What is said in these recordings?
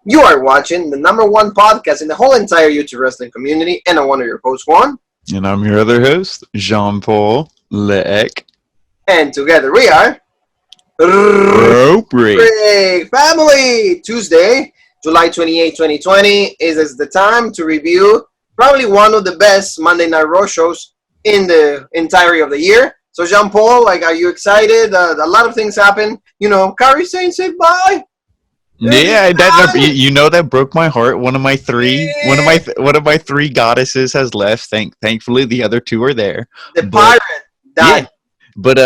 You are watching the #1 podcast in the whole entire YouTube wrestling community, and I'm one of your hosts, Juan. And I'm your other host, Jean-Paul Leek. And together we are... Rope Break Family! Tuesday, July 28, 2020 is the time to review probably one of the best Monday Night Raw shows in the entirety of the year. So Jean-Paul, are you excited? A lot of things happen. Kairi Sane said bye. Yeah, that broke my heart. One of my three goddesses has left. Thankfully, the other two are there. The pirate died. Yeah, but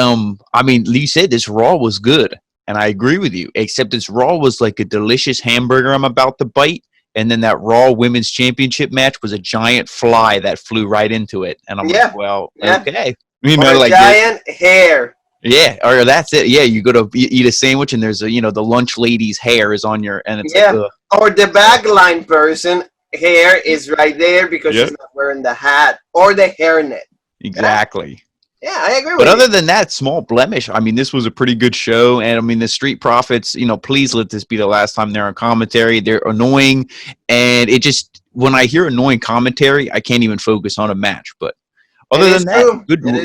Lee said this Raw was good, and I agree with you. Except this Raw was like a delicious hamburger I'm about to bite, and then that Raw Women's Championship match was a giant fly that flew right into it, and I'm like, well, okay, giant hair. Yeah, or that's it. Yeah, you go to eat a sandwich and there's the lunch lady's hair is on your, and it's or the backline person hair is right there because she's not wearing the hat or the hairnet. Exactly. Yeah, I agree with you. But other you. than that, small blemish. This was a pretty good show, and the Street Profits. Please let this be the last time they're on commentary. They're annoying, and it just when I hear annoying commentary, I can't even focus on a match. But other than that,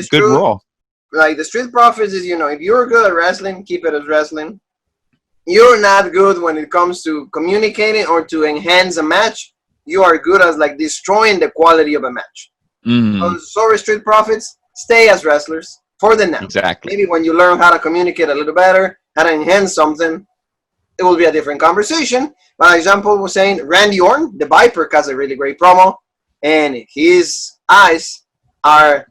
good Raw. Like the Street Profits is, if you're good at wrestling, keep it as wrestling. You're not good when it comes to communicating or to enhance a match. You are good as destroying the quality of a match. Sorry, Street Profits, stay as wrestlers for the now. Exactly. Maybe when you learn how to communicate a little better, how to enhance something, it will be a different conversation. But example was saying, Randy Orton, the Viper, has a really great promo, and his eyes are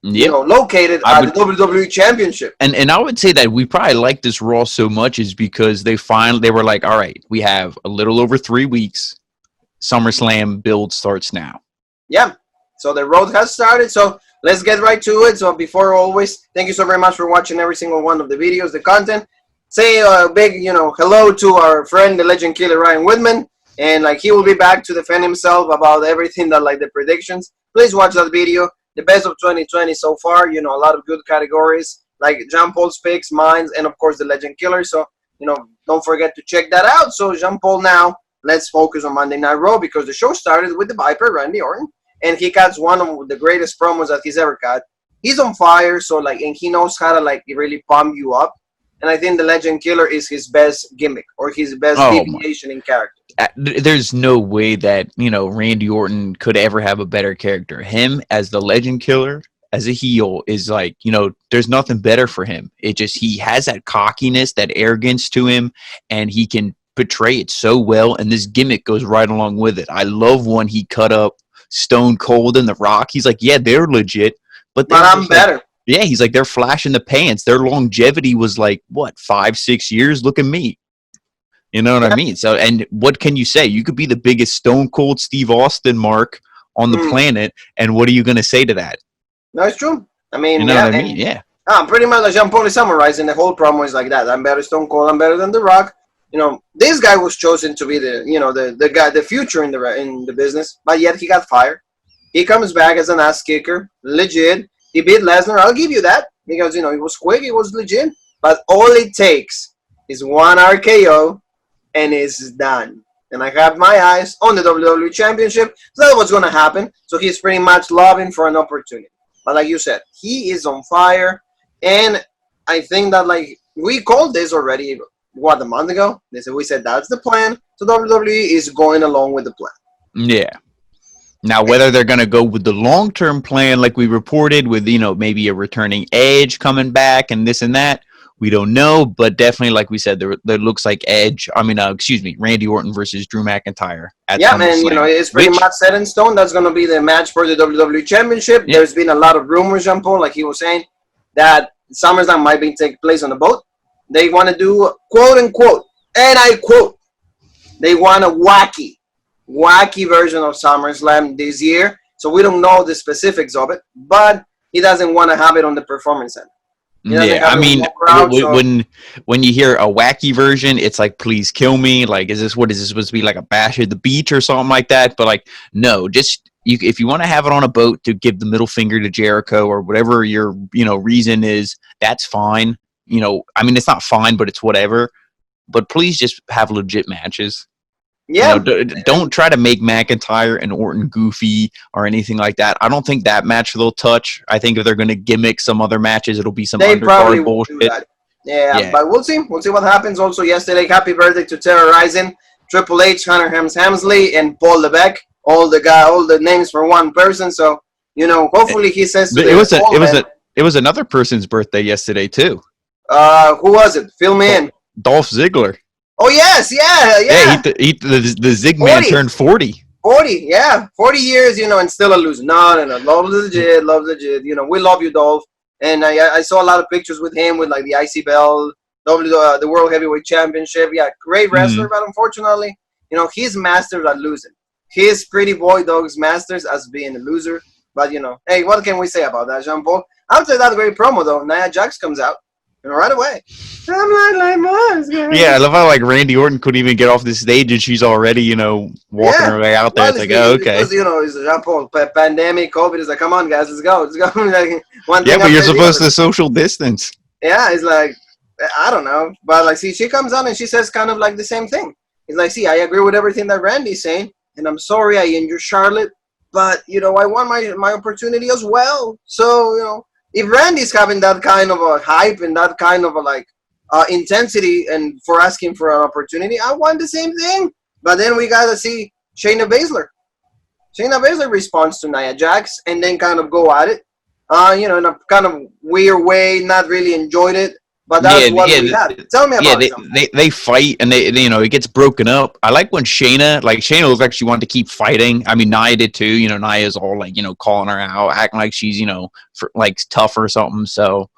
located at the WWE Championship. And I would say that we probably like this Raw so much is because they were like, all right, we have a little over 3 weeks. SummerSlam build starts now. Yeah. So the road has started. So let's get right to it. So before always, thank you so very much for watching every single one of the videos, the content. Say a big, hello to our friend, the legend killer Ryan Whitman. And he will be back to defend himself about everything that the predictions. Please watch that video. The best of 2020 so far, a lot of good categories, like Jean-Paul's picks, mine, and of course the Legend Killer. So, don't forget to check that out. So, Jean-Paul, now let's focus on Monday Night Raw because the show started with the Viper, Randy Orton, and he cuts one of the greatest promos that he's ever cut. He's on fire, so and he knows how to really pump you up. And I think the Legend Killer is his best gimmick or his best deviation in character. There's no way that, Randy Orton could ever have a better character. Him as the Legend Killer, as a heel, is there's nothing better for him. He has that cockiness, that arrogance to him, and he can portray it so well, and this gimmick goes right along with it. I love when he cut up Stone Cold and The Rock. He's like, yeah, they're legit, but I'm better. Yeah, he's like, they're flashing the pants. Their longevity was 5-6 years? Look at me. You know what I mean? So, and what can you say? You could be the biggest Stone Cold Steve Austin mark on the planet, and what are you going to say to that? No, it's true. You know what I mean? Yeah. Pretty much like Jean-Paul is summarizing, the whole promo is like that. I'm better Stone Cold, I'm better than The Rock. This guy was chosen to be the guy, the future in the business, but yet he got fired. He comes back as an ass kicker, legit. He beat Lesnar. I'll give you that because, it was quick. It was legit. But all it takes is one RKO and it's done. And I have my eyes on the WWE Championship. So that's what's going to happen. So he's pretty much lobbying for an opportunity. But like you said, he is on fire. And I think that, we called this already, a month ago? We said that's the plan. So WWE is going along with the plan. Yeah. Now, whether they're going to go with the long-term plan like we reported with, maybe a returning Edge coming back and this and that, we don't know. But definitely, like we said, there looks like Randy Orton versus Drew McIntyre. It's pretty much set in stone. That's going to be the match for the WWE Championship. Yeah. There's been a lot of rumors, Jean-Paul, like he was saying, that SummerSlam might be taking place on the boat. They want to do, quote-unquote, and I quote, they want a wacky version of SummerSlam this year. So we don't know the specifics of it, but he doesn't want to have it on the Performance Center. Yeah, when you hear a wacky version, it's like, please kill me. Is this supposed to be like a Bash at the Beach or something like that? But no, just if you want to have it on a boat to give the middle finger to Jericho or whatever your reason is, that's fine. It's not fine, but it's whatever. But please just have legit matches. Yeah. Don't try to make McIntyre and Orton goofy or anything like that. I don't think that match they'll touch. I think if they're going to gimmick some other matches, it'll be some They probably undercard will do bullshit. that. Yeah, Yeah. but we'll see. We'll see what happens. Also, yesterday, happy birthday to Terrorizing, Triple H, Hunter Hems Hemsley, and Paul Levesque. All the names for one person. So, hopefully he says to It the was a, old it was man, a, it was another person's birthday yesterday too. who was it? Fill me in. Dolph Ziggler. Oh, yes, yeah, Yeah, yeah. the Zig man 40. turned 40. 40, yeah. 40 years, and still a loser. No. Love legit, love legit. We love you, Dolph. And I saw a lot of pictures with him with, like, the IC belt, the World Heavyweight Championship. Yeah, great wrestler, but unfortunately, he's mastered at losing. His pretty boy dog's masters as being a loser. But, hey, what can we say about that, Jean-Paul? After that great promo, though, Nia Jax comes out, right away. I'm like Mars, guys. Yeah, I love how like Randy Orton couldn't even get off the stage and she's already, walking her way out there. Well, it's like, oh, okay. Because, it's a Jean-Paul pandemic, COVID is like, come on, guys, let's go. Like, Yeah, but you're supposed to social distance. Yeah, it's like, I don't know. But, like, see, she comes on and she says kind of like the same thing. It's like, see, I agree with everything that Randy's saying, and I'm sorry I injured Charlotte, but, I want my opportunity as well. So, if Randy's having that kind of a hype and that kind of a, like, intensity and for asking for an opportunity, I want the same thing. But then we got to see Shayna Baszler. Shayna Baszler responds to Nia Jax and then kind of go at it. In a kind of weird way, not really enjoyed it. But that's what we had. Tell me about it. They fight and they it gets broken up. I like when Shayna looks like she wanted to keep fighting. I mean, Nia did too. Nia's all like, calling her out, acting like she's, tough or something. So,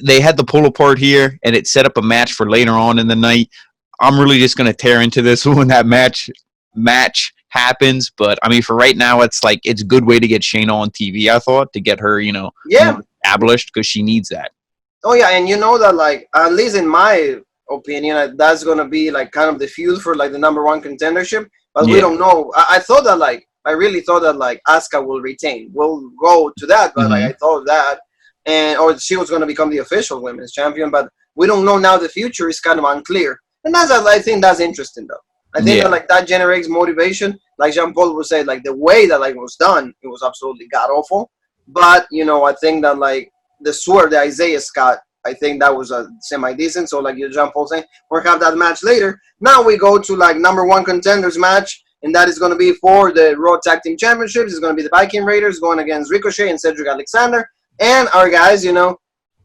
they had the pull apart here and it set up a match for later on in the night. I'm really just going to tear into this when that match happens. But I mean, for right now, it's like, it's a good way to get Shayna on TV, I thought, to get her, established because she needs that. Oh, yeah, and that, like, at least in my opinion, that's going to be, like, kind of the feud for, like, the #1 contendership. But we don't know. I thought that, like, I really thought that, like, Asuka will retain. We'll go to that, but, like, I thought that. Or she was going to become the official women's champion. But we don't know now. The future is kind of unclear. And I think that's interesting, though. I think that, like, that generates motivation. Like Jean-Paul would say, like, the way that, like, was done, it was absolutely god-awful. But, I think that, like, the swerve that Isaiah Scott, I think that was a semi-decent. So, like Jean-Paul saying, we'll have that match later. Now we go to, like, #1 contenders match, and that is going to be for the Raw Tag Team Championships. It's going to be the Viking Raiders going against Ricochet and Cedric Alexander. And our guys,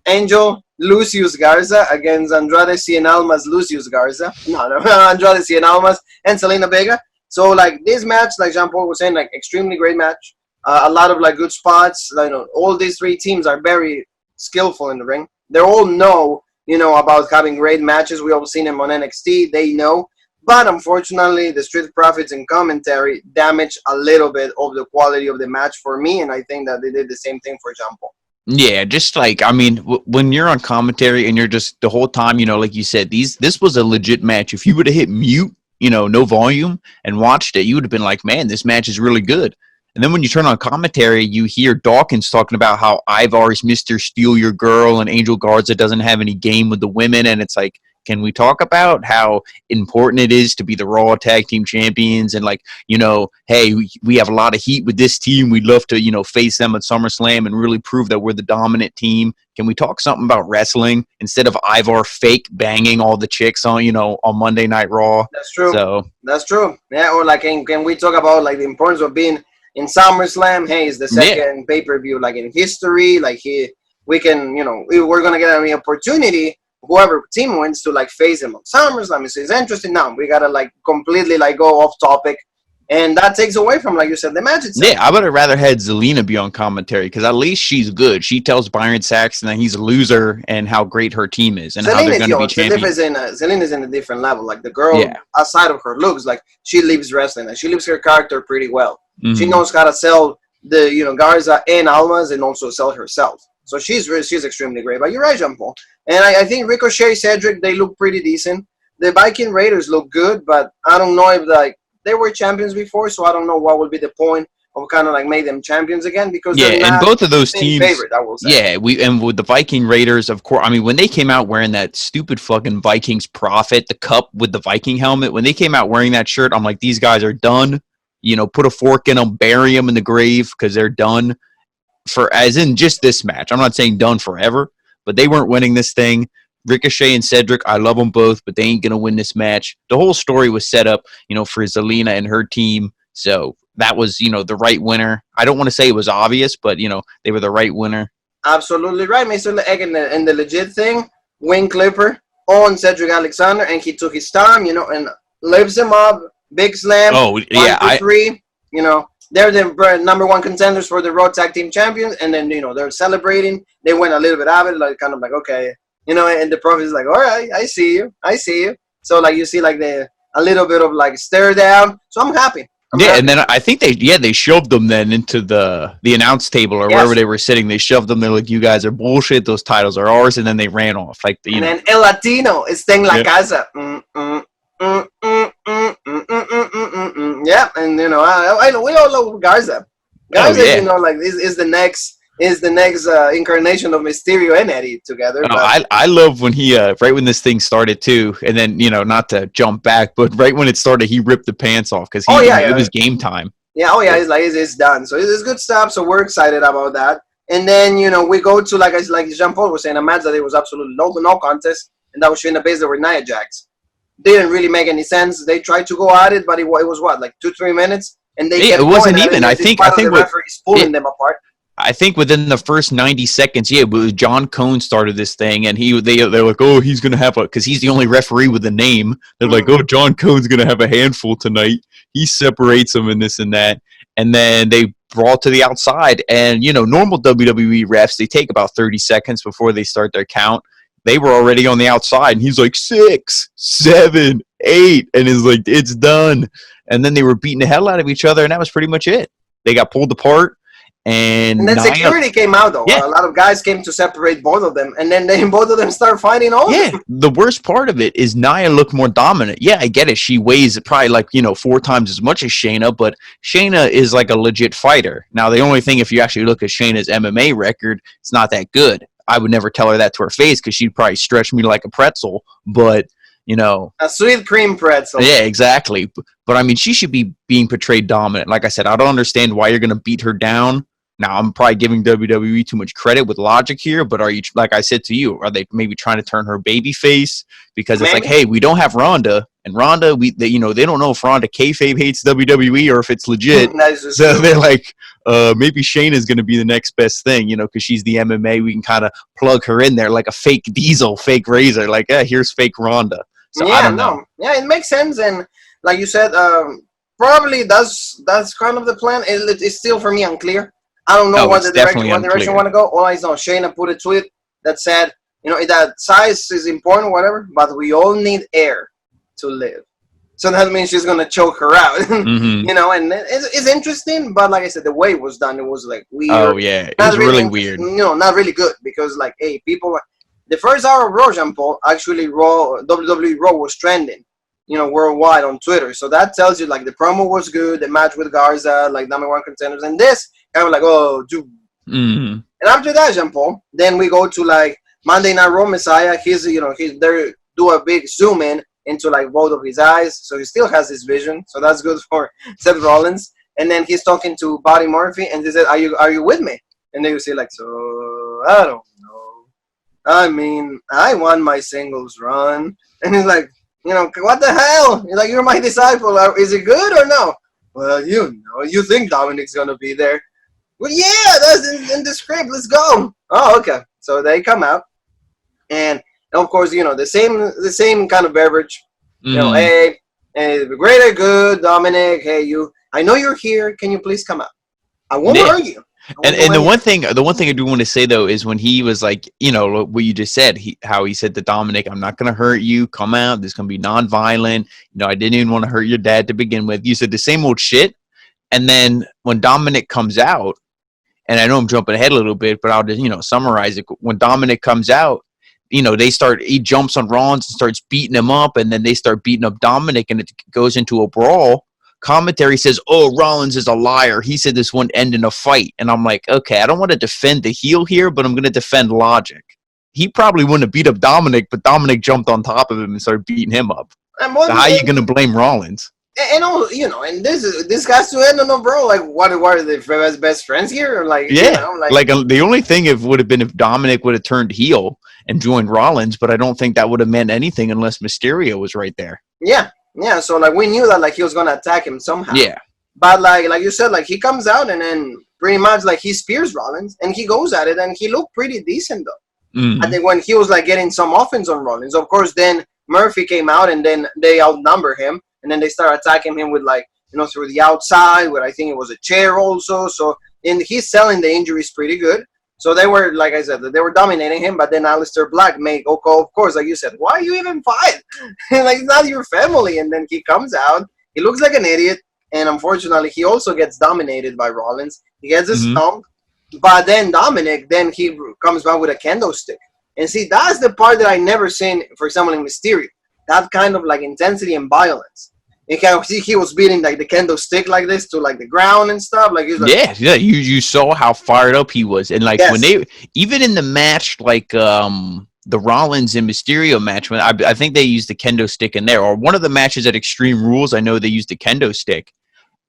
Angel Lucius Garza against Andrade Cien Almas Lucius Garza. No, Andrade Cien Almas and Selena Vega. So, like, this match, like Jean-Paul was saying, like, extremely great match. A lot of, like, good spots. All these three teams are very skillful in the ring. They all know, about having great matches. We all seen them on NXT. They know. But unfortunately, the Street Profits and commentary damaged a little bit of the quality of the match for me. And I think that they did the same thing for Jean-Paul. Yeah, just like, I mean, when you're on commentary and you're just the whole time, like you said, this was a legit match. If you would have hit mute, no volume and watched it, you would have been like, man, this match is really good. And then when you turn on commentary, you hear Dawkins talking about how Ivar's Mr. Steal Your Girl and Angel Garza doesn't have any game with the women. And it's like, can we talk about how important it is to be the Raw Tag Team Champions? And like, hey, we have a lot of heat with this team. We'd love to, face them at SummerSlam and really prove that we're the dominant team. Can we talk something about wrestling instead of Ivar fake banging all the chicks on, on Monday Night Raw? That's true. So that's true. Yeah. Or like, can we talk about like the importance of being in SummerSlam? Hey, it's the second pay-per-view like in history. Like we can, we're gonna get an opportunity. Whoever team wins to like face him on SummerSlam. It's interesting. Now we gotta like completely like go off topic, and that takes away from, like you said, the match itself. Yeah, I would have rather had Zelina be on commentary because at least she's good. She tells Byron Saxton that he's a loser and how great her team is and how they're going to be champions. Zelina's in a different level. Like the girl, outside of her looks, like she lives wrestling and she lives her character pretty well. Mm-hmm. She knows how to sell the Garza and Almas and also sell herself. So she's extremely great. But you're right, Jean-Paul. And I think Ricochet, Cedric, they look pretty decent. The Viking Raiders look good, but I don't know if they were champions before, so I don't know what would be the point of kind of like made them champions again because Yeah, they're and not both of those in teams. favorite, I will say. Yeah, and with the Viking Raiders, of course. I mean, when they came out wearing that stupid fucking Vikings Prophet, the cup with the Viking helmet, when they came out wearing that shirt, I'm like, these guys are done. You know, put a fork in them, bury them in the grave because they're done for, as in just this match. I'm not saying done forever, but they weren't winning this thing. Ricochet and Cedric, I love them both, but they ain't gonna win this match. The whole story was set up, you know, for Zelina and her team. So that was, you know, the right winner. I don't want to say it was obvious, but, you know, they were the right winner. Absolutely right, Mr. Egg, and the legit thing, Wing Clipper on Cedric Alexander, and he took his time, you know, and lifts him up, big slam. Oh, yeah. 1, 2, 3, you know. They're the number one contenders for the Raw Tag Team Champions, and then, you know, they're celebrating. They went a little bit out of it, like, kind of like, okay. You know, and the Prophet is like, all right, I see you. So, like, you see, like, a little bit of, like, stare down. So I'm happy. And then I think they shoved them then into the announce table or wherever they were sitting. They shoved them. They're like, you guys are bullshit. Those titles are ours. And then they ran off. Like, and then El Latino is en la casa. Yeah, and, you know, I know we all love Garza. Garza, you know, like, is the next incarnation of Mysterio and Eddie together. I love when he right when this thing started too, and then, you know, not to jump back, but right when it started, he ripped the pants off because it was game time. Yeah, it's like it's done. So it's good stuff. So we're excited about that. And then, you know, we go to like Jean Paul was saying, a match that it was absolutely no contest, and that was Shayna Baszler with Nia Jax. Didn't really make any sense. They tried to go at it, but it was what, like 2-3 minutes, and it wasn't even. I think the referee's pulling them apart. I think within the first 90 seconds, John Cone started this thing, and they're like, oh, he's gonna have because he's the only referee with a name. They're like, oh, John Cone's gonna have a handful tonight. He separates them and this and that, and then they brawl to the outside. And, you know, normal WWE refs, they take about 30 seconds before they start their count. They were already on the outside, and he's like 6, 7, 8, and is like, it's done. And then they were beating the hell out of each other, and that was pretty much it. They got pulled apart. And then security came out, though. Yeah. A lot of guys came to separate both of them, and then both of them start fighting over. Yeah, the worst part of it is Nia looked more dominant. Yeah, I get it. She weighs probably like, you know, 4 times as much as Shayna, but Shayna is like a legit fighter. Now, the only thing, if you actually look at Shayna's MMA record, it's not that good. I would never tell her that to her face because she'd probably stretch me like a pretzel, but, you know. A sweet cream pretzel. Yeah, exactly. But I mean, she should be being portrayed dominant. Like I said, I don't understand why you're going to beat her down. Now, I'm probably giving WWE too much credit with logic here, but are you, like I said to you, are they maybe trying to turn her baby face? Because it's like, hey, we don't have Ronda, and Ronda, they don't know if Ronda kayfabe hates WWE or if it's legit. So they're like, maybe Shayna's going to be the next best thing, you know, because she's the MMA. We can kind of plug her in there like a fake Diesel, fake Razor, like, here's fake Ronda. So I don't know. Yeah, it makes sense, and like you said, probably that's kind of the plan. It's still for me unclear. I don't know what direction I want to go. All I know, Shayna put a tweet that said, you know, that size is important, whatever, but we all need air to live. So that means she's going to choke her out. You know, and it's interesting, but like I said, the way it was done, it was like weird. Oh, yeah. It was really weird. You know, not really good because, like, hey, people, the first hour of Raw, Jean Paul, actually WWE Raw was trending, you know, worldwide on Twitter. So that tells you, like, the promo was good, the match with Garza, like, number one contenders, and this kind of like, oh, dude. And after that, Jean Paul, then we go to like Monday Night Raw Messiah. He's there, do a big zoom in into like both of his eyes, so he still has this vision. So that's good for Seth Rollins. And then he's talking to Buddy Murphy, and he said, "Are you with me?" And then you see like, so I don't know. I mean, I won my singles run, and he's like, you know, what the hell? He's like, you're my disciple. Is it good or no? Well, you know, you think Dominic's gonna be there. Well, yeah, that's in the script. Let's go. Oh, okay. So they come out, and of course, you know, the same kind of beverage. You know, hey, great or good, Dominic. Hey, I know you're here. Can you please come out? I won't hurt you. And the one thing I do want to say though is when he was like, you know, what you just said, how he said to Dominic, "I'm not going to hurt you. Come out. This is going to be non-violent. You know, I didn't even want to hurt your dad to begin with." You said the same old shit, and then when Dominic comes out. And I know I'm jumping ahead a little bit, but I'll just, you know, summarize it. When Dominic comes out, you know, he jumps on Rollins and starts beating him up, and then they start beating up Dominic, and it goes into a brawl commentary says, "Oh, Rollins is a liar. He said this wouldn't end in a fight." And I'm like, okay, I don't want to defend the heel here, but I'm going to defend logic. He probably wouldn't have beat up Dominic, but Dominic jumped on top of him and started beating him up. And So how are you going to blame Rollins? And all, you know, and this has to end on a bro. Like, what are the best friends here? Or like, Yeah, you know, the only thing would have been if Dominic would have turned heel and joined Rollins, but I don't think that would have meant anything unless Mysterio was right there. Yeah. So like we knew that like he was gonna attack him somehow. Yeah. But like you said, like he comes out and then pretty much like he spears Rollins and he goes at it and he looked pretty decent though. Mm-hmm. I think when he was like getting some offense on Rollins, of course, then Murphy came out and then they outnumber him and then they start attacking him with like, you know, through the outside where I think it was a chair also. So and he's selling the injuries pretty good. So they were, like I said, they were dominating him, but then Aleister Black made, of course, like you said, why you even fight? Like, it's not your family. And then he comes out, he looks like an idiot, and unfortunately, he also gets dominated by Rollins. He gets a stomp, but then Dominic, then he comes back with a kendo stick. And see, that's the part that I never seen, for example, in Mysterio. That kind of, like, intensity and violence. You can see he was beating like the kendo stick like this to like the ground and stuff. Like, he was like, yeah. You saw how fired up he was, and like when they even in the match, like the Rollins and Mysterio match, when I think they used the kendo stick in there, or one of the matches at Extreme Rules, I know they used the kendo stick,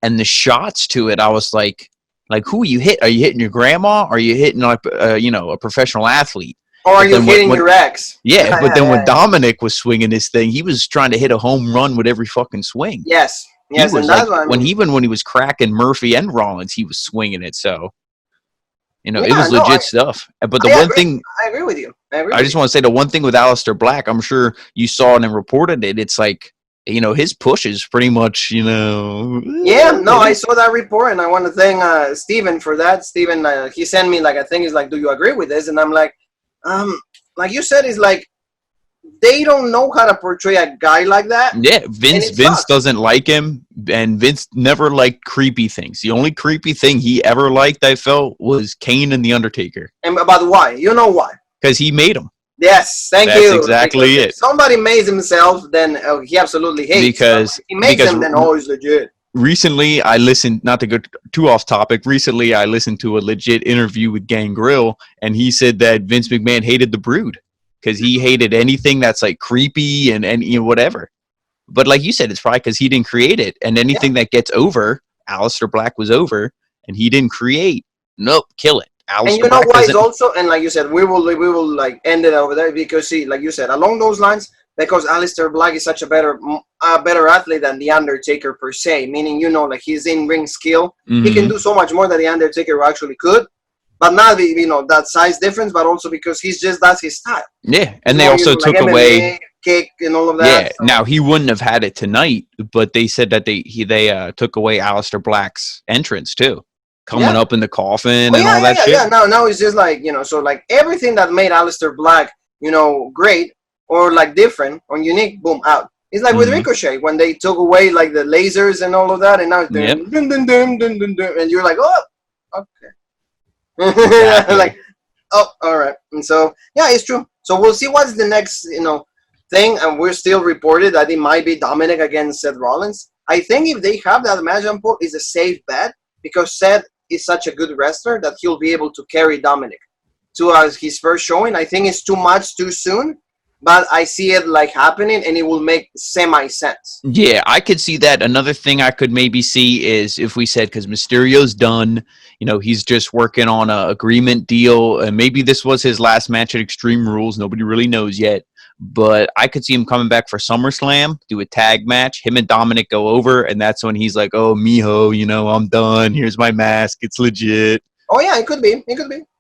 and the shots to it, I was like who you hit? Are you hitting your grandma? Are you hitting like a professional athlete? Or are you hitting your ex? Yeah, but then when Dominic was swinging his thing, he was trying to hit a home run with every fucking swing. Yes, and that's what I mean. When he was cracking Murphy and Rollins, he was swinging it. So, it was legit stuff. But the one thing I agree with you. I just want to say the one thing with Aleister Black, I'm sure you saw it and reported it. It's like, his push is pretty much, Yeah, no, I saw that report, and I want to thank Steven for that. Steven, he sent me like a thing. He's like, "Do you agree with this?" And I'm like. Like you said, it's like they don't know how to portray a guy like that. Yeah, Vince doesn't like him, and Vince never liked creepy things. The only creepy thing he ever liked, I felt, was Kane and The Undertaker. And about why? You know why? Because he made him. Yes, thank you. That's exactly it. If somebody makes himself, then he absolutely hates. Because he makes them, then always legit. Recently, I listened, not to go too off topic, recently I listened to a legit interview with Gangrel, and he said that Vince McMahon hated the Brood because he hated anything that's like creepy and whatever. But like you said, it's probably because he didn't create it, and anything that gets over, Aleister Black was over, and he didn't create. Nope, kill it. And you know why it's also, and like you said, we will like end it over there because see, like you said, along those lines, because Aleister Black is such a better athlete than The Undertaker per se, meaning, like his in-ring skill. He can do so much more than The Undertaker actually could, but not that size difference, but also because that's his style. Yeah, and they also took away kick and all of that. Yeah, so. Now he wouldn't have had it tonight, but they said that they took away Aleister Black's entrance too. Coming up in the coffin and all that shit. Yeah, now it's just like, so like everything that made Aleister Black, great, or like different or unique, boom, out. It's like with Ricochet when they took away like the lasers and all of that, and now it's dun, dun, dun, dun, dun, dun, and you're like, oh, okay, exactly. Like, oh, all right. And so yeah, it's true. So we'll see what's the next thing, and we're still reported that it might be Dominic against Seth Rollins. I think if they have that match on pool, it's a safe bet because Seth is such a good wrestler that he'll be able to carry Dominic to his first showing. I think it's too much too soon. But I see it like happening, and it will make semi-sense. Yeah, I could see that. Another thing I could maybe see is if we said, because Mysterio's done, he's just working on an agreement deal, and maybe this was his last match at Extreme Rules. Nobody really knows yet. But I could see him coming back for SummerSlam, do a tag match. Him and Dominic go over, and that's when he's like, oh, mijo, I'm done. Here's my mask. It's legit. Oh, yeah, it could be.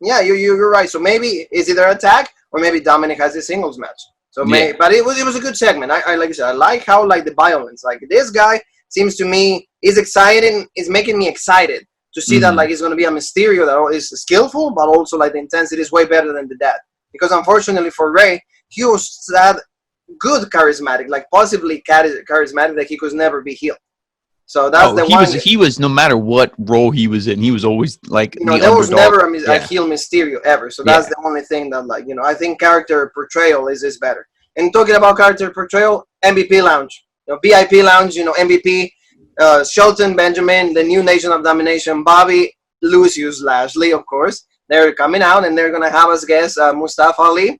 Yeah, you're right. So maybe it's either a tag or maybe Dominic has a singles match. So, but it was a good segment. I like I said, I like how like the violence, like this guy seems to me is exciting, is making me excited to see that like it's going to be a Mysterio that is skillful, but also like the intensity is way better than the Dad. Because unfortunately for Ray, he was that good charismatic, like possibly charismatic that he could never be healed. So that's he was no matter what role he was in, he was always like there was never a heel Mysterio ever. So that's the only thing that like I think character portrayal is better. And talking about character portrayal, MVP Lounge, VIP Lounge, MVP. Shelton Benjamin, the new Nation of Domination, Bobby, Lucius Lashley, of course. They're coming out and they're gonna have us guess Mustafa Ali.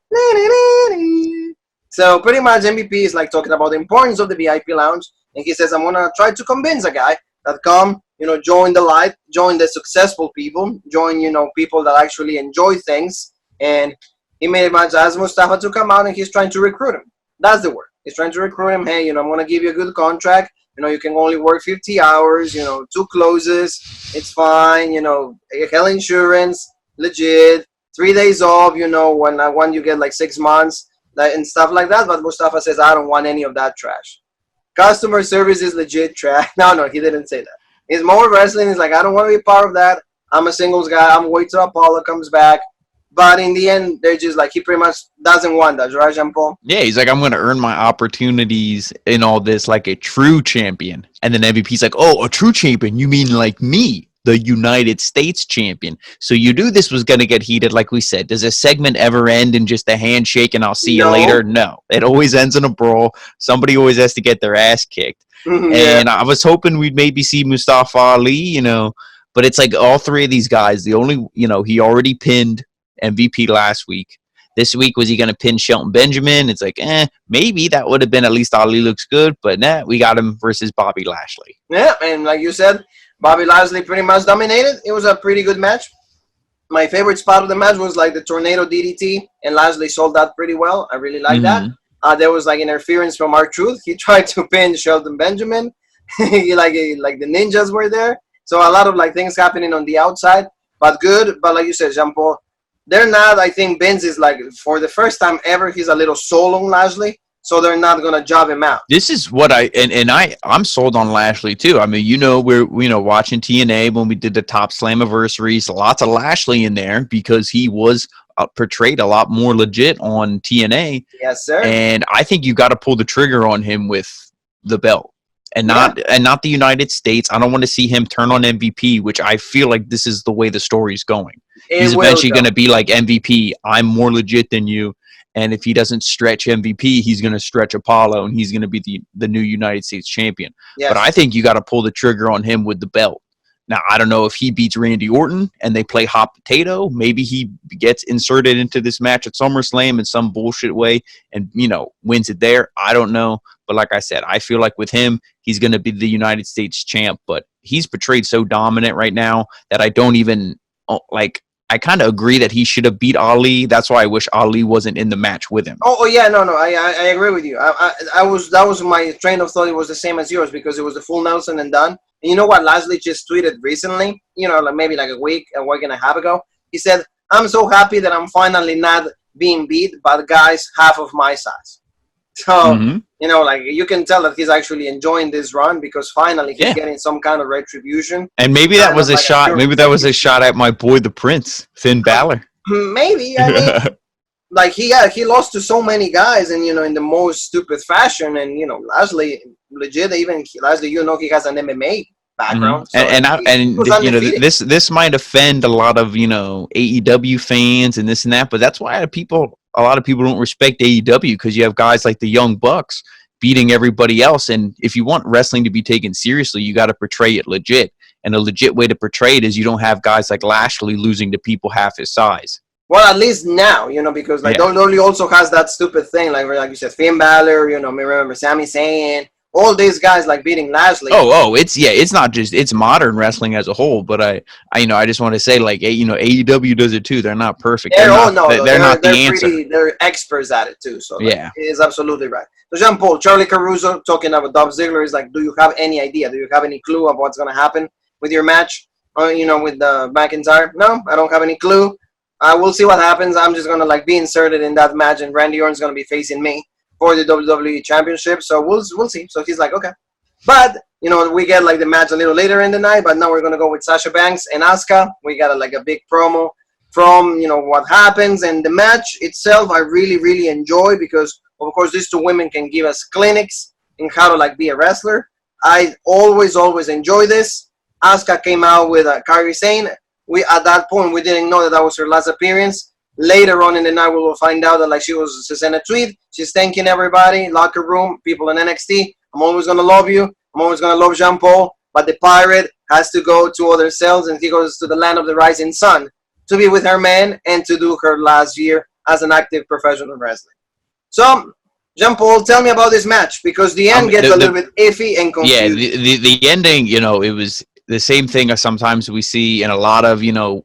So pretty much MVP is like talking about the importance of the VIP lounge, and he says, I'm gonna try to convince a guy that come, join the light, join the successful people, join, people that actually enjoy things. And he made much as Mustafa to come out, and he's trying to recruit him. That's the word. He's trying to recruit him. Hey, I'm gonna give you a good contract. You can only work 50 hours. 2 closes. It's fine. Health insurance, legit. 3 days off. When you get like 6 months and stuff like that. But Mustafa says, I don't want any of that trash. Customer service is legit trash. No, he didn't say that. It's more wrestling. He's like, I don't want to be part of that. I'm a singles guy. I'm waiting till Apollo comes back. But in the end, they're just like, he pretty much doesn't want that, right, Jean-Paul? Yeah, he's like, I'm going to earn my opportunities in all this like a true champion. And then MVP's like, oh, a true champion? You mean like me, the United States champion? So you knew this was going to get heated, like we said. Does a segment ever end in just a handshake and I'll see you later? No. It always ends in a brawl. Somebody always has to get their ass kicked. And I was hoping we'd maybe see Mustafa Ali, but it's like all three of these guys, the only, he already pinned MVP last week. This week, was he going to pin Shelton Benjamin? It's like, maybe that would have been at least Ali looks good, but we got him versus Bobby Lashley. Yeah, and like you said, Bobby Lashley pretty much dominated. It was a pretty good match. My favorite spot of the match was like the tornado DDT, and Lashley sold that pretty well. I really like that. There was like interference from R-Truth. He tried to pin Shelton Benjamin. like the ninjas were there. So a lot of like things happening on the outside, but good. But like you said, Jean-Paul, they're not, I think Vince is like, for the first time ever, he's a little sold on Lashley, so they're not going to job him out. This is what I'm sold on Lashley too. I mean, we're watching TNA when we did the top Slammiversaries, lots of Lashley in there because he was portrayed a lot more legit on TNA. Yes, sir. And I think you got to pull the trigger on him with the belt. And not the United States. I don't want to see him turn on MVP, which I feel like this is the way the story's going. He's eventually going to be like MVP. I'm more legit than you. And if he doesn't stretch MVP, he's going to stretch Apollo, and he's going to be the new United States champion. Yes. But I think you got to pull the trigger on him with the belt. Now, I don't know if he beats Randy Orton and they play hot potato. Maybe he gets inserted into this match at SummerSlam in some bullshit way and, wins it there. I don't know. But like I said, I feel like with him, he's going to be the United States champ. But he's portrayed so dominant right now that I don't even, I kind of agree that he should have beat Ali. That's why I wish Ali wasn't in the match with him. Oh yeah, no, I agree with you. That was my train of thought. It was the same as yours because it was the full Nelson and done. And you know what Lashley just tweeted recently? Maybe like a week and a half ago. He said, "I'm so happy that I'm finally not being beat by the guys half of my size." So you can tell that he's actually enjoying this run because finally he's getting some kind of retribution. And maybe that was a shot. Maybe that was a shot at my boy, the Prince, Finn Balor. Maybe. I mean, like he lost to so many guys, and in the most stupid fashion. And Lashley, legit, even Lashley, he has an MMA background. So this might offend a lot of AEW fans and this and that, but that's why a lot of people don't respect AEW because you have guys like the Young Bucks beating everybody else. And if you want wrestling to be taken seriously, you got to portray it legit. And a legit way to portray it is you don't have guys like Lashley losing to people half his size. Well, at least now, because WWE also has that stupid thing, like you said, Finn Balor, remember Sami Zayn, all these guys like beating Lashley. It's not just, it's modern wrestling as a whole, but I just want to say AEW does it too. They're not perfect. They're not the answer. They're experts at it too. So it is absolutely right. So Jean-Paul, Charlie Caruso talking about Dolph Ziggler is like, do you have any idea? Do you have any clue of what's going to happen with your match? With McIntyre? No, I don't have any clue. We'll see what happens. I'm just going to be inserted in that match, and Randy Orton's going to be facing me for the WWE Championship. So we'll see. So he's like, okay. But, we get the match a little later in the night, but now we're going to go with Sasha Banks and Asuka. We got a big promo from, what happens. And the match itself, I really, really enjoy because, of course, these two women can give us clinics in how to, be a wrestler. I always enjoy this. Asuka came out with Kairi Sane. At that point, we didn't know that was her last appearance. Later on in the night, we will find out that she sent a tweet. She's thanking everybody, locker room, people in NXT. I'm always going to love you. I'm always gonna love Jean Paul, but the pirate has to go to other cells, and he goes to the land of the rising sun to be with her man and to do her last year as an active professional wrestler. So, Jean Paul, tell me about this match, because the end gets a little bit iffy and confused. Yeah, the ending, it was the same thing as sometimes we see in a lot of,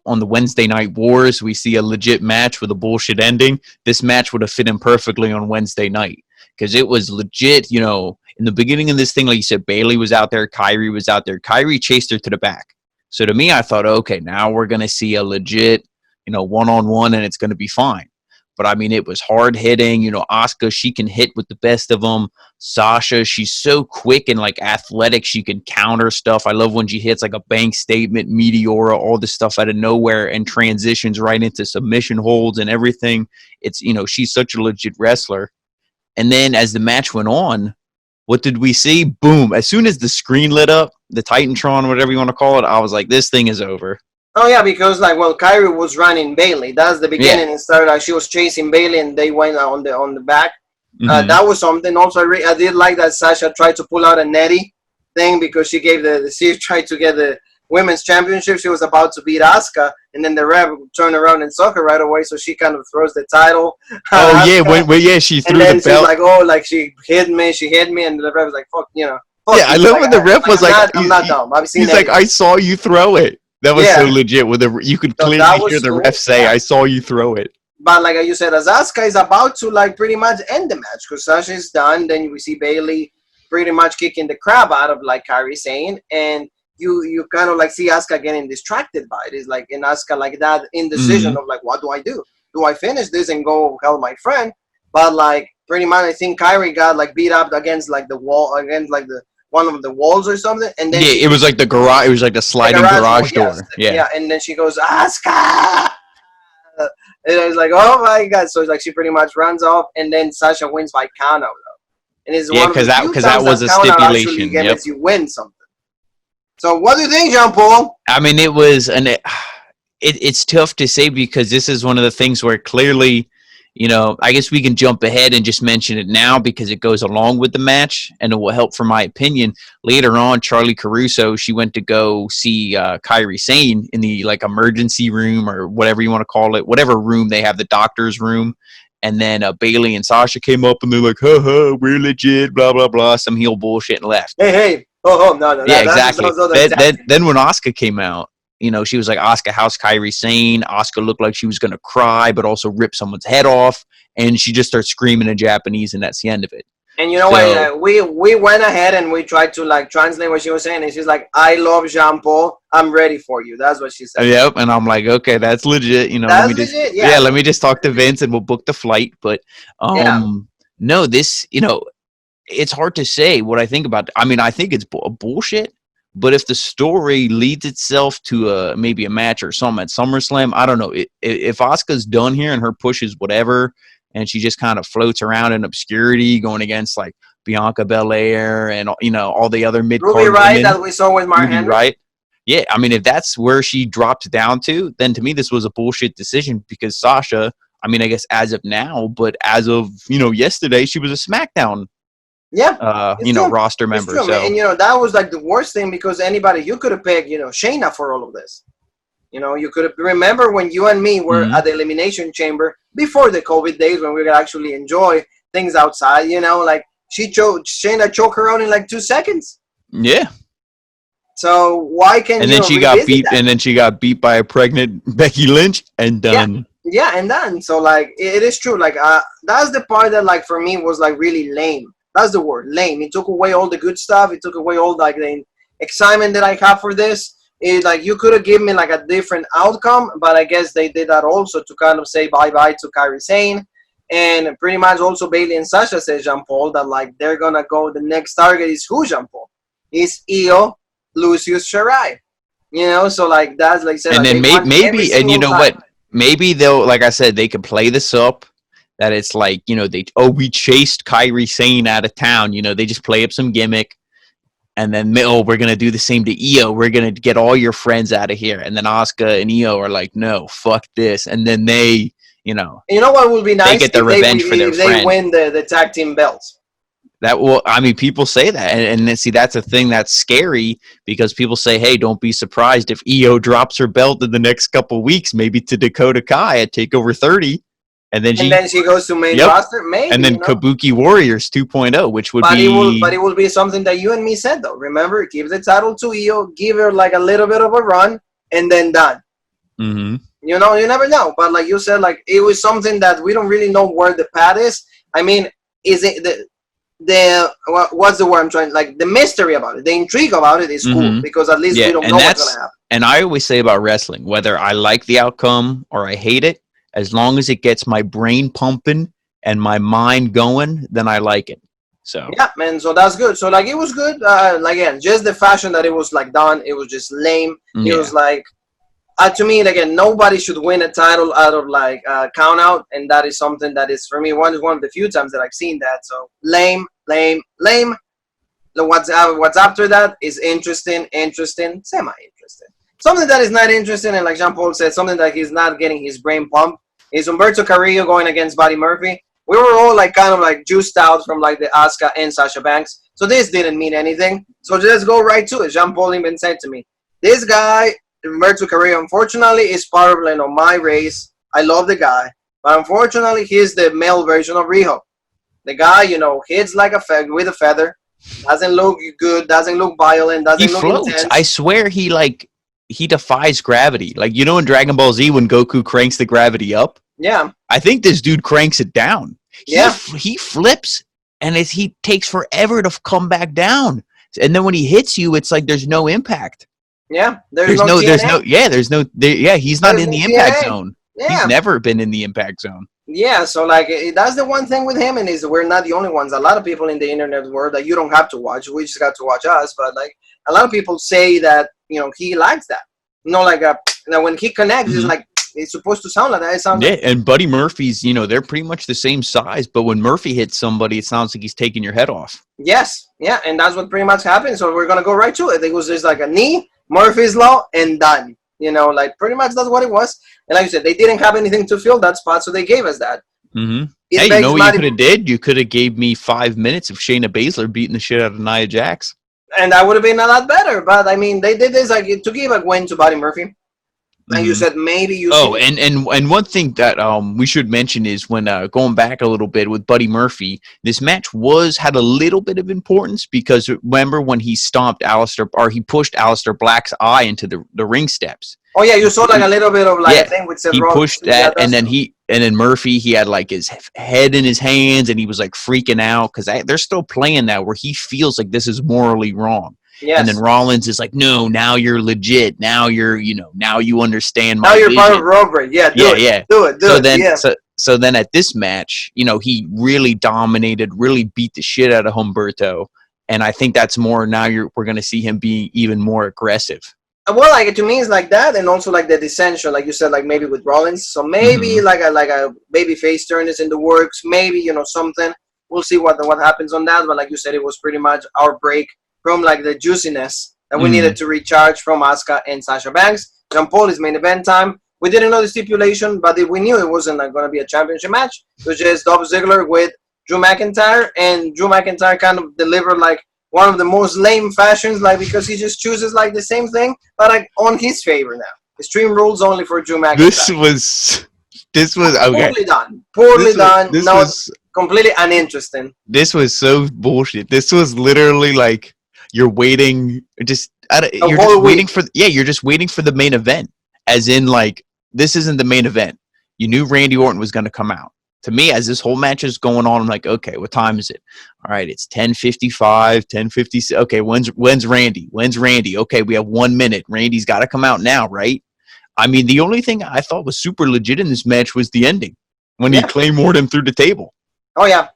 on the Wednesday Night Wars, we see a legit match with a bullshit ending. This match would have fit in perfectly on Wednesday night because it was legit, in the beginning of this thing, like you said, Bayley was out there, Kairi was out there. Kairi chased her to the back. So to me, I thought, okay, now we're going to see a legit, one-on-one, and it's going to be fine. But, I mean, it was hard hitting. Asuka, she can hit with the best of them. Sasha, she's so quick and, athletic. She can counter stuff. I love when she hits, a bank statement, Meteora, all this stuff out of nowhere and transitions right into submission holds and everything. It's, she's such a legit wrestler. And then as the match went on, what did we see? Boom. As soon as the screen lit up, the Titantron, whatever you want to call it, I was like, this thing is over. Oh, yeah, because, Kairi was running Bayley. That's the beginning. Yeah. It started, she was chasing Bayley, and they went on the back. Mm-hmm. That was something. Also, I did like that Sasha tried to pull out a Nettie thing because she gave she tried to get the women's championship. She was about to beat Asuka, and then the ref turned around and suck her right away, so she kind of throws the title. Oh, yeah, she threw the belt. And then she's like, she hit me, and the ref was like, fuck, Fuck yeah, I love when the ref was like, I'm not dumb. I've seen he's like, I saw you throw it. That was so legit. You could clearly hear the ref say, I saw you throw it. But like you said, as Asuka is about to pretty much end the match because Sasha is done, then we see Bayley pretty much kicking the crap out of Kairi Sane, and you kind of see Asuka getting distracted by it. It's in Asuka that indecision of what do I do? Do I finish this and go help my friend? But pretty much I think Kairi got beat up against the wall, against the one of the walls or something, and then it was the garage. It was the sliding garage door. Yes. Yeah, and then she goes Asuka. And I was like, oh my god! So it's she pretty much runs off, and then Sasha wins by count out. And it's because that was a stipulation. Yep. You win something. So what do you think, Jean Paul? I mean, it was it's tough to say because this is one of the things where clearly, I guess we can jump ahead and just mention it now because it goes along with the match and it will help for my opinion. Later on, Charlie Caruso, she went to go see Kairi Sane in the emergency room or whatever you want to call it, whatever room they have, the doctor's room. And then Bayley and Sasha came up and they're like, ha, we're legit, blah, blah, blah, some heel bullshit and left. Hey. Oh, no. Yeah, exactly. Then when Asuka came out, she was like, Asuka, how's Kairi Sane? Asuka looked like she was going to cry, but also rip someone's head off. And she just starts screaming in Japanese, and that's the end of it. And what? We went ahead and we tried to translate what she was saying. And she's like, I love Jean Paul. I'm ready for you. That's what she said. Yep. And I'm like, okay, that's legit. Let me just talk to Vince and we'll book the flight. But no, this, it's hard to say what I think about it. I mean, I think it's bullshit. But if the story leads itself to maybe a match or something at SummerSlam, I don't know. If Asuka's done here and her push is whatever, and she just kind of floats around in obscurity going against Bianca Belair and all the other mid-card Ruby Riott that we saw with Mark Henry. Right? Yeah, I mean, if that's where she drops down to, then to me this was a bullshit decision because Sasha, I mean, I guess as of now, but as of yesterday, she was a SmackDown. Yeah, roster member. True, so. And that was the worst thing because anybody you could have picked, Shayna for all of this. You could have remember when you and me were at the Elimination Chamber before the COVID days when we could actually enjoy things outside. Shayna choked her out in 2 seconds. Yeah. So why can't? And then she got beat. And then she got beat by a pregnant Becky Lynch and done. Yeah, and done. So it is true. That's the part that for me was really lame. That's the word, lame. It took away all the good stuff. It took away all the excitement that I have for this. You could have given me a different outcome, but I guess they did that also to kind of say bye-bye to Kairi Sane. And pretty much also Bayley and Sasha says Jean Paul that they're going to go, the next target is who, Jean Paul? It's Io, Lucius Shirai. So that's said. And then maybe, and what? Maybe they'll, like I said, they could play this up. That it's we chased Kairi Sane out of town. They just play up some gimmick. And then, we're going to do the same to Io. We're going to get all your friends out of here. And then Asuka and Io are like, no, fuck this. And then they, You know what would be nice? They get the revenge for their friend. They win the tag team belts. I mean, people say that, and see, that's a thing that's scary because people say, "Hey, don't be surprised if Io drops her belt in the next couple weeks, maybe to Dakota Kai at Takeover 30, and then she goes to main yep, roster, maybe, and then Kabuki Warriors 2.0, which would be, but it will be something that you and me said though. Remember, give the title to Io, give her like a little bit of a run, and then done. Mm-hmm. You know, you never know. But like you said, like it was something that we don't really know where the path is. I mean, is it what's the word I'm trying? Like the mystery about it, the intrigue about it is cool because at least we don't know what's gonna happen. And I always say about wrestling, whether I like the outcome or I hate it, as long as it gets my brain pumping and my mind going, then I like it. So yeah, man. So that's good. So like it was good. Like again, just the fashion that it was like done, it was just lame. It was like. To me, again, nobody should win a title out of like count out, and that is something that is for me one of the few times that I've seen that. So lame. What's after that is interesting, semi-interesting. Something that is not interesting, and like Jean Paul said, something that he's not getting his brain pumped is Humberto Carrillo going against Buddy Murphy. We were all like kind of like juiced out from like the Asuka and Sasha Banks, so this didn't mean anything. So just go right to it. Jean Paul even said to me, this guy. Humberto Carrillo, unfortunately, is part of my race. I love the guy, but unfortunately, he's the male version of Riho. The guy, hits like with a feather, doesn't look good, doesn't look violent, doesn't look intense. I swear he defies gravity. Like, in Dragon Ball Z when Goku cranks the gravity up? Yeah. I think this dude cranks it down. Yeah. He flips, and he takes forever to come back down. And then when he hits you, it's like there's no impact. Yeah, he's not in the impact zone. Yeah. He's never been in the impact zone. Yeah, so like that's the one thing with him, and is we're not the only ones. A lot of people in the internet world that you don't have to watch. We just got to watch us, but like a lot of people say that he likes that. Like when he connects, it's like it's supposed to sound like that. It sounds and Buddy Murphy's, they're pretty much the same size, but when Murphy hits somebody, it sounds like he's taking your head off. Yes, yeah, and that's what pretty much happened. So we're gonna go right to it. It was just like a knee. Murphy's Law and done. Like pretty much that's what it was. And like you said, they didn't have anything to fill that spot, so they gave us that. Mm-hmm. Hey, you know what you could have did? You could have gave me 5 minutes of Shayna Baszler beating the shit out of Nia Jax. And that would have been a lot better. But I mean, they did this like to give a win to Buddy Murphy. And you said maybe you. Oh, and one thing that we should mention is when going back a little bit with Buddy Murphy, this match had a little bit of importance because remember when he stomped he pushed Aleister Black's eye into the ring steps. Oh yeah, you saw like a little bit of like a thing with Seth Rollins. He pushed that, and then Murphy, he had like his head in his hands, and he was like freaking out because they're still playing that where he feels like this is morally wrong. Yes. And then Rollins is like, no, now you're legit. Now you're, now you understand my vision. Part of Robert. Yeah, do it. So then at this match, he really dominated, really beat the shit out of Humberto. And I think that's more now we're going to see him being even more aggressive. Well, like to me, it's like that, and also like the dissension, like you said, like maybe with Rollins. So maybe like a baby face turn is in the works. Maybe something. We'll see what happens on that. But like you said, it was pretty much our break from like the juiciness that we needed to recharge from Asuka and Sasha Banks. Jean Paul is main event time. We didn't know the stipulation, but we knew it wasn't like, going to be a championship match. It was just Dolph Ziggler with Drew McIntyre, and Drew McIntyre kind of delivered like one of the most lame fashions, like because he just chooses like the same thing, but like on his favor now. Extreme rules only for Drew McIntyre. This was okay. Poorly done. Completely uninteresting. This was so bullshit. This was literally like. You're waiting, you're just waiting for the main event. As in, like, this isn't the main event. You knew Randy Orton was going to come out. To me, as this whole match is going on, I'm like, okay, what time is it? All right, it's 10:55, 10:56. Okay, when's Randy? When's Randy? Okay, we have 1 minute. Randy's got to come out now, right? I mean, the only thing I thought was super legit in this match was the ending when he Claymored him through the table. Oh yeah.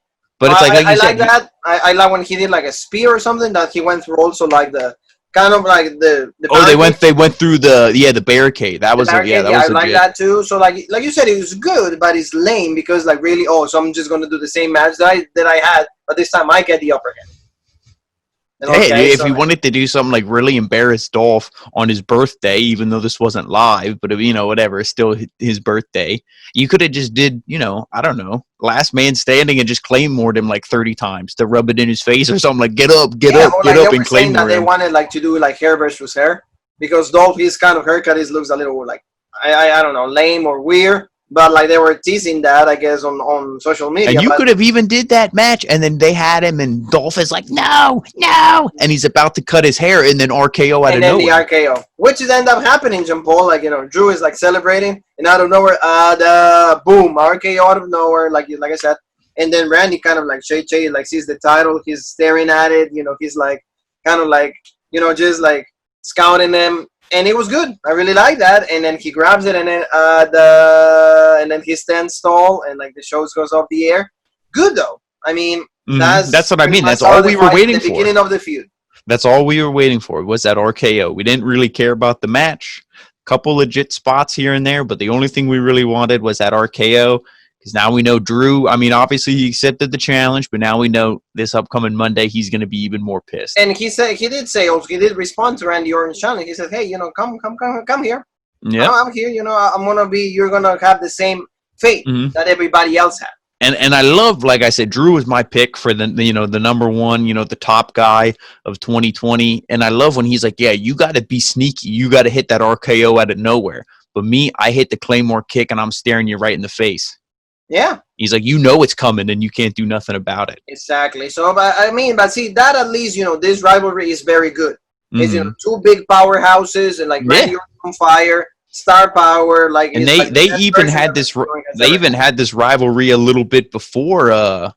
But it's like you said, that. I like when he did like a spear or something that he went through also like the kind of like the they went through the barricade. That was I like that too. So like you said, it was good, but it's lame because like really so I'm just gonna do the same match that I had, but this time I get the upper hand. And Hey, okay, if so you wanted to do something like really embarrass Dolph on his birthday, even though this wasn't live, but whatever, it's still his birthday. You could have just did, I don't know, last man standing and just claymored him like 30 times to rub it in his face or something like get up, yeah, or get like they up were and saying that claymore they him. wanted like to do like hair versus hair because Dolph his kind of haircut looks a little like I don't know, lame or weird. But like they were teasing that, I guess, on social And media. you But could have even did that match, and then they had him, and Dolph is like, no, no, and he's about to cut his hair, and then RKO out and of then the nowhere. RKO, which is end up happening, John Paul. Like Drew is like celebrating, and out of nowhere, the boom, RKO out of nowhere, like I said, and then Randy kind of like Shay like sees the title, he's staring at it, he's like kind of like just like scouting them, and it was good. I really like that, and then he grabs it, and then and then he stands tall, and like the show goes off the air. Good though. I mean, That's that's what I pretty mean. much That's all we were solidified waiting the for. beginning of the feud. That's all we were waiting for was that RKO. We didn't really care about the match. Couple legit spots here and there, but the only thing we really wanted was that RKO because now we know Drew. I mean, obviously he accepted the challenge, but now we know this upcoming Monday he's going to be even more pissed. And he did respond to Randy Orton's challenge. He said, "Hey, come here. Yeah, I'm here. I'm gonna be. You're gonna have the same fate that everybody else had." And I love, like I said, Drew was my pick for the the number one, the top guy of 2020. And I love when he's like, yeah, you got to be sneaky. You got to hit that RKO out of nowhere. But me, I hit the Claymore kick and I'm staring you right in the face. Yeah. He's like, it's coming and you can't do nothing about it. Exactly. So, but see, that at least, this rivalry is very good. It's, Mm-hmm. Two big powerhouses and like Randy Orton on fire, star power, like, and it's they like they even had this rivalry a little bit before the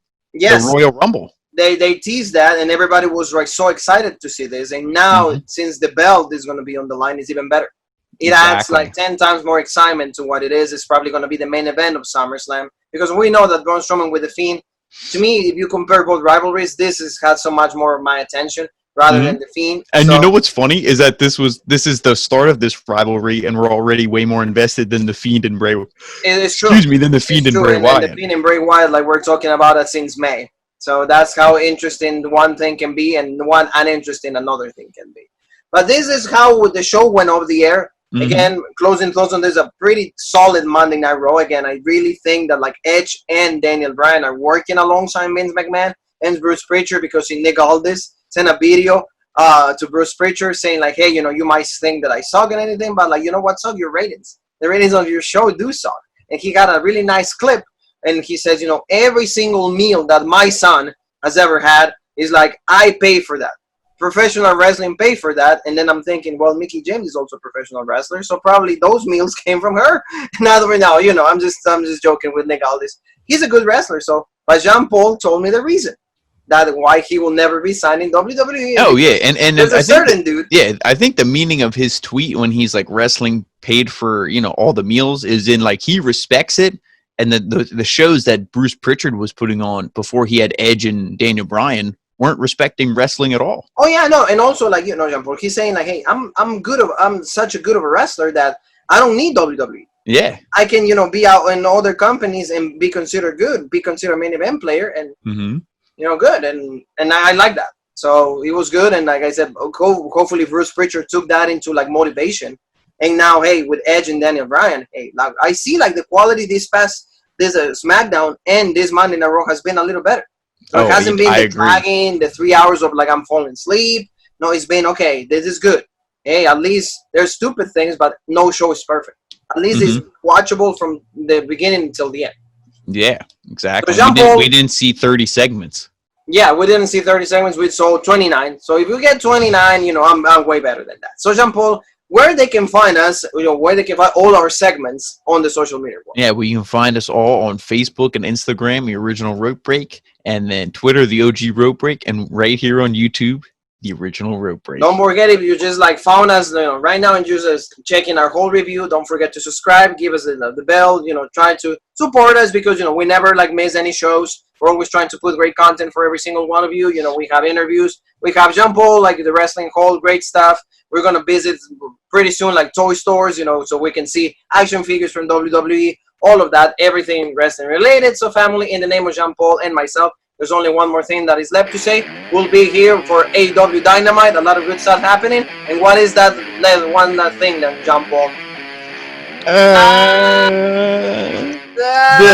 Royal Rumble. They teased that, and everybody was like so excited to see this. And now, since the belt is going to be on the line, it's even better. It adds like 10 times more excitement to what it is. It's probably going to be the main event of SummerSlam because we know that Braun Strowman with the Fiend. To me, if you compare both rivalries, this has had so much more of my attention rather than the Fiend. And you know what's funny is that this is the start of this rivalry, and we're already way more invested than the Fiend and Bray. It's true. Excuse me, than the Fiend and Bray Wyatt. The Fiend and Bray Wyatt, like we're talking about it since May. So that's how interesting one thing can be, and one uninteresting another thing can be. But this is how the show went over the air. Again, closing thoughts on this, a pretty solid Monday Night Raw. Again, I really think that like Edge and Daniel Bryan are working alongside Vince McMahon and Bruce Prichard because Nick Aldis sent a video to Bruce Prichard saying like, hey, you might think that I suck and anything, but like, you know what suck? Your ratings. The ratings of your show do suck. And he got a really nice clip, and he says, every single meal that my son has ever had is like, I pay for that. Professional wrestling pay for that. And then I'm thinking, well, Mickie James is also a professional wrestler, so probably those meals came from her. Now that we know, I'm just joking with Nick Aldis. He's a good wrestler. So, but Jean Paul told me the reason that why he will never be signing WWE. Oh yeah, and there's a certain dude. Yeah, I think the meaning of his tweet when he's like wrestling paid for all the meals is in like he respects it, and the shows that Bruce Prichard was putting on before he had Edge and Daniel Bryan weren't respecting wrestling at all. Oh yeah, no, and also like Jean Paul, he's saying like, hey, I'm such a good of a wrestler that I don't need WWE. Yeah, I can be out in other companies and be considered good, be considered a main event player, and good, and I like that. So it was good, and like I said, hopefully Bruce Prichard took that into like motivation, and now hey, with Edge and Daniel Bryan, hey, like I see like the quality this SmackDown and this Monday Night Raw has been a little better. So it hasn't been the dragging, the 3 hours of like I'm falling asleep. No, it's been okay. This is good. Hey, at least there's stupid things, but no show is perfect. At least it's watchable from the beginning until the end. Yeah, exactly. So we didn't see 30 segments. Yeah, we didn't see 30 segments. We saw 29. So if you get 29, I'm way better than that. So Jean Paul, where they can find us, where they can find all our segments on the social media world. Yeah, well, you can find us all on Facebook and Instagram, The Original Rope Break, and then Twitter, The OG Rope Break, and right here on YouTube, The Original Rope Break. Don't forget, if you just like found us right now and just checking our whole review, don't forget to subscribe, give us the bell, try to support us because, we never like miss any shows. We're always trying to put great content for every single one of you. We have interviews. We have Jean Paul, like the Wrestling Hall, great stuff. We're going to visit pretty soon, like toy stores, so we can see action figures from WWE, all of that, everything wrestling related. So family, in the name of Jean Paul and myself, There's only one more thing that is left to say. We'll be here for AEW Dynamite. A lot of good stuff happening. And what is that one thing that John Paul? The